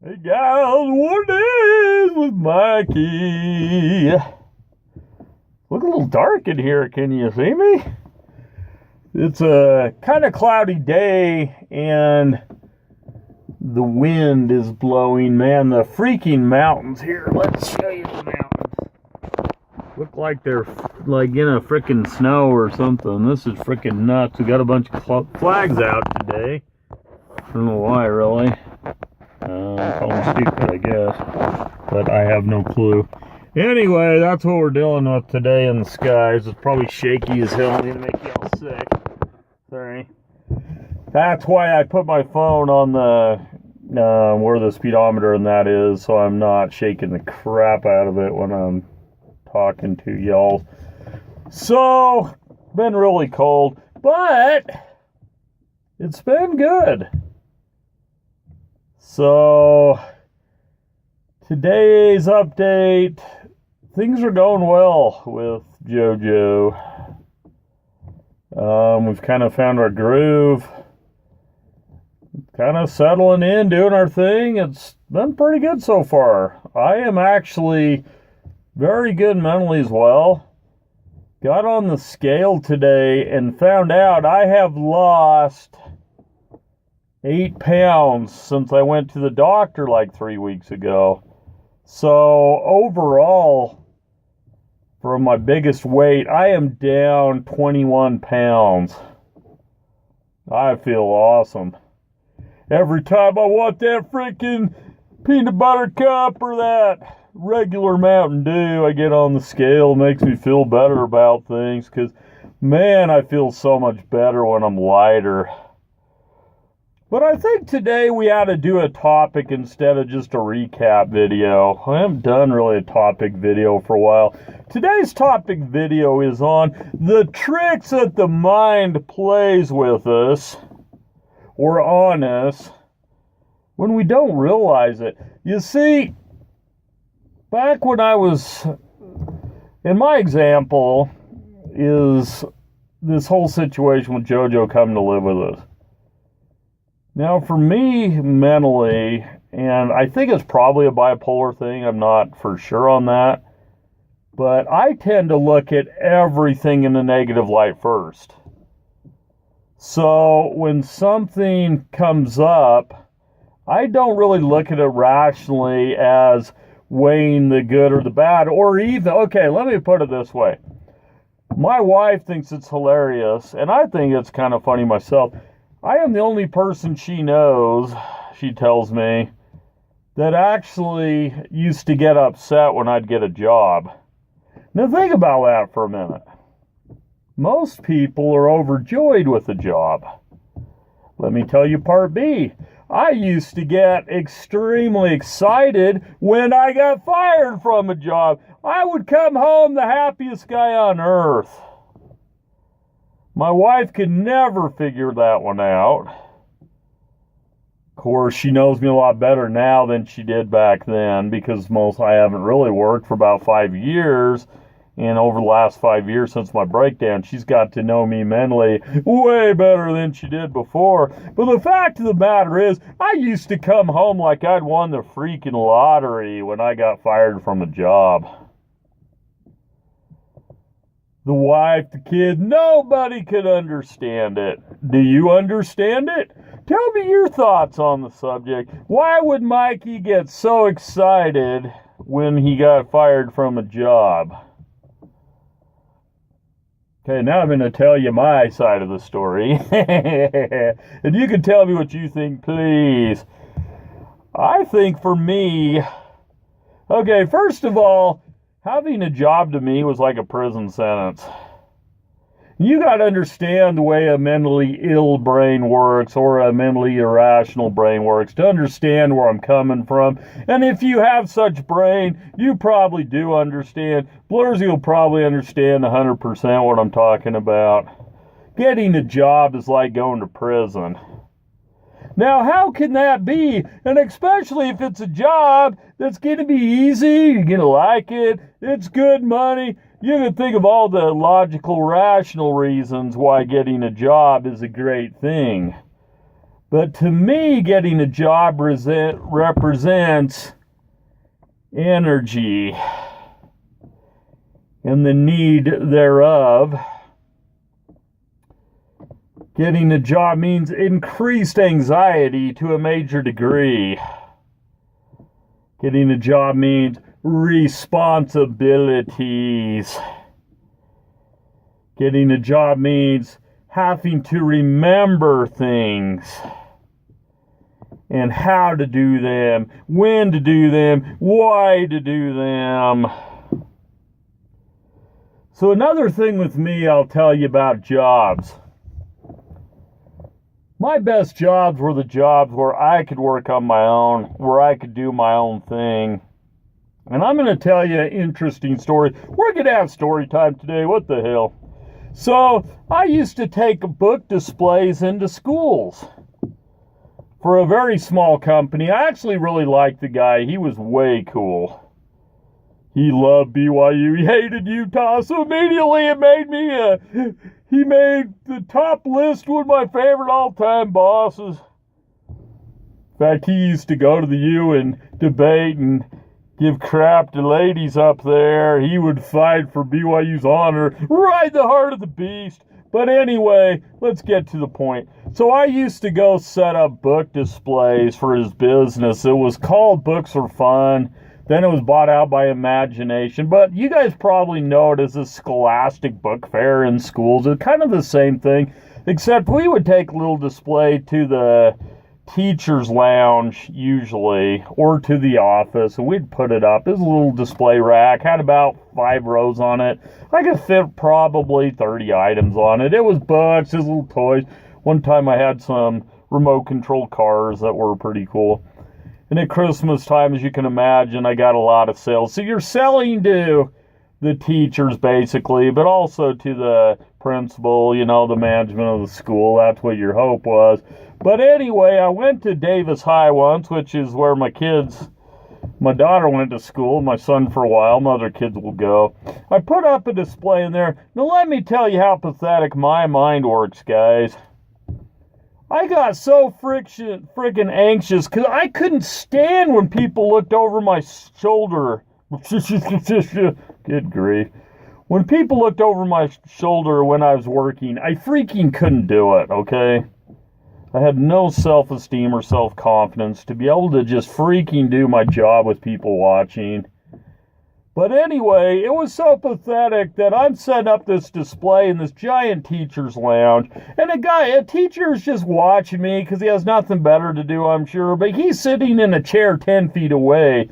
Hey guys, what is with Mikey? Look a little dark in here, can you see me? It's a kind of cloudy day and the wind is blowing. Man, the freaking mountains here. Let's show you the mountains. Look like they're like in a freaking snow or something. This is freaking nuts. We got a bunch of flags out today. I don't know why, really. Call me stupid, I guess, but I have no clue. Anyway, that's what we're dealing with today in the skies. It's probably shaky as hell. I'm gonna make y'all sick. Sorry. That's why I put my phone on the where the speedometer and that is, so I'm not shaking the crap out of it when I'm talking to y'all. So, been really cold, but it's been good. So, today's update, things are going well with JoJo. We've kind of found our groove, kind of settling in, doing our thing. It's been pretty good so far. I am actually very good mentally as well. Got on the scale today and found out I have lost 8 pounds since I went to the doctor like 3 weeks ago. So overall, from my biggest weight, I am down 21 pounds. I feel awesome. Every time I want that freaking peanut butter cup or that regular Mountain Dew, I get on the scale. It makes me feel better about things because, man, I feel so much better when I'm lighter. But I think today we ought to do a topic instead of just a recap video. I haven't done really a topic video for a while. Today's topic video is on the tricks that the mind plays with us or on us when we don't realize it. You see, back when I was, in my example, is this whole situation with JoJo coming to live with us. Now, for me, mentally, and I think it's probably a bipolar thing, I'm not for sure on that, but I tend to look at everything in a negative light first. So, when something comes up, I don't really look at it rationally as weighing the good or the bad, or even, okay, let me put it this way. My wife thinks it's hilarious, and I think it's kind of funny myself. I am the only person she knows, she tells me, that actually used to get upset when I'd get a job. Now think about that for a minute. Most people are overjoyed with a job. Let me tell you part B. I used to get extremely excited when I got fired from a job. I would come home the happiest guy on earth. My wife could never figure that one out. Of course, she knows me a lot better now than she did back then because I haven't really worked for about 5 years. And over the last 5 years since my breakdown, she's got to know me mentally way better than she did before. But the fact of the matter is, I used to come home like I'd won the freaking lottery when I got fired from a job. The wife, the kid, nobody could understand it. Do you understand it? Tell me your thoughts on the subject. Why would Mikey get so excited when he got fired from a job? Okay, now I'm going to tell you my side of the story. And you can tell me what you think, please. I think for me, okay, first of all, having a job to me was like a prison sentence. You got to understand the way a mentally ill brain works or a mentally irrational brain works to understand where I'm coming from. And if you have such brain, you probably do understand. Blursy will probably understand 100% what I'm talking about. Getting a job is like going to prison. Now, how can that be? And especially if it's a job that's going to be easy, you're going to like it, it's good money. You can think of all the logical, rational reasons why getting a job is a great thing. But to me, getting a job represents energy and the need thereof. Getting a job means increased anxiety to a major degree. Getting a job means responsibilities. Getting a job means having to remember things and how to do them, when to do them, why to do them. So another thing with me, I'll tell you about jobs. My best jobs were the jobs where I could work on my own, where I could do my own thing. And I'm going to tell you an interesting story. We're going to have story time today. What the hell? So I used to take book displays into schools for a very small company. I actually really liked the guy. He was way cool. He loved BYU. He hated Utah. So immediately it made me he made the top list one of my favorite all-time bosses. In fact, he used to go to the U and debate and give crap to ladies up there. He would fight for BYU's honor, ride the heart of the beast. But anyway, let's get to the point. So I used to go set up book displays for his business. It was called Books Are Fun. Then it was bought out by Imagination. But you guys probably know it as a Scholastic Book Fair in schools. It's kind of the same thing, except we would take a little display to the teacher's lounge usually, or to the office, and we'd put it up. It was a little display rack, had about 5 rows on it. I could fit probably 30 items on it. It was books, it was little toys. One time I had some remote control cars that were pretty cool. And at Christmas time, as you can imagine, I got a lot of sales. So you're selling to the teachers basically, but also to the principal, the management of the school. That's what your hope was. But anyway, I went to Davis High once, which is where my daughter went to school, my son for a while, my other kids will go. I put up a display in there. Now let me tell you how pathetic my mind works, guys. I got so freaking anxious because I couldn't stand when people looked over my shoulder. Good grief. When people looked over my shoulder when I was working, I freaking couldn't do it, okay? I had no self-esteem or self-confidence to be able to just freaking do my job with people watching. But anyway, it was so pathetic that I'm setting up this display in this giant teacher's lounge. And a teacher is just watching me because he has nothing better to do, I'm sure. But he's sitting in a chair 10 feet away.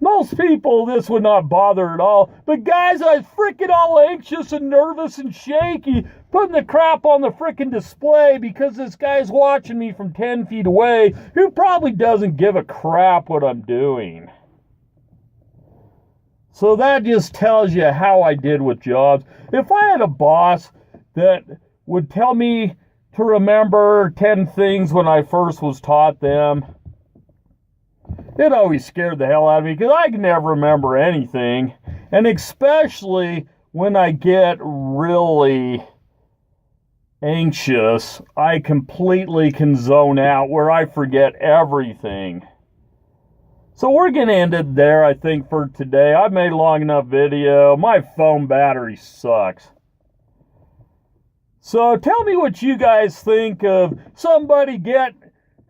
Most people, this would not bother at all. But guys, I was freaking all anxious and nervous and shaky, putting the crap on the freaking display because this guy's watching me from 10 feet away who probably doesn't give a crap what I'm doing. So that just tells you how I did with jobs. If I had a boss that would tell me to remember 10 things when I first was taught them, it always scared the hell out of me because I can never remember anything. And especially when I get really anxious, I completely can zone out where I forget everything. So we're going to end it there, I think, for today. I've made a long enough video. My phone battery sucks. So tell me what you guys think of somebody get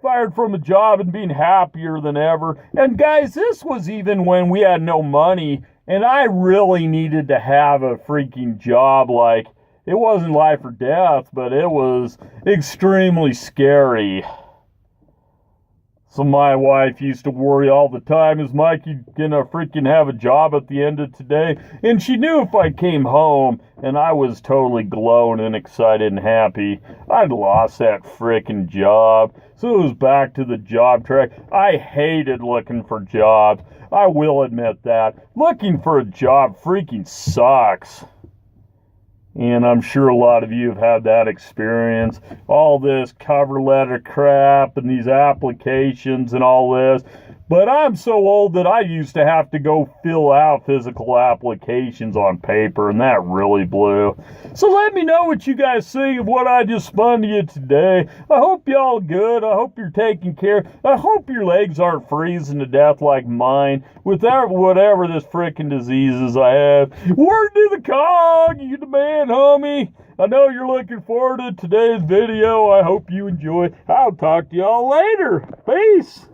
fired from a job and being happier than ever. And guys, this was even when we had no money and I really needed to have a freaking job. Like, it wasn't life or death, but it was extremely scary. So my wife used to worry all the time, is Mikey gonna freaking have a job at the end of today? And she knew if I came home and I was totally glowing and excited and happy, I'd lost that freaking job. So it was back to the job track. I hated looking for jobs. I will admit that. Looking for a job freaking sucks. And I'm sure a lot of you have had that experience. All this cover letter crap and these applications and all this. But I'm so old that I used to have to go fill out physical applications on paper, and that really blew. So let me know what you guys think of what I just spun to you today. I hope y'all good. I hope you're taking care. I hope your legs aren't freezing to death like mine with whatever this frickin' diseases I have. Word to the cog, you the man, homie. I know you're looking forward to today's video. I hope you enjoy. I'll talk to y'all later. Peace.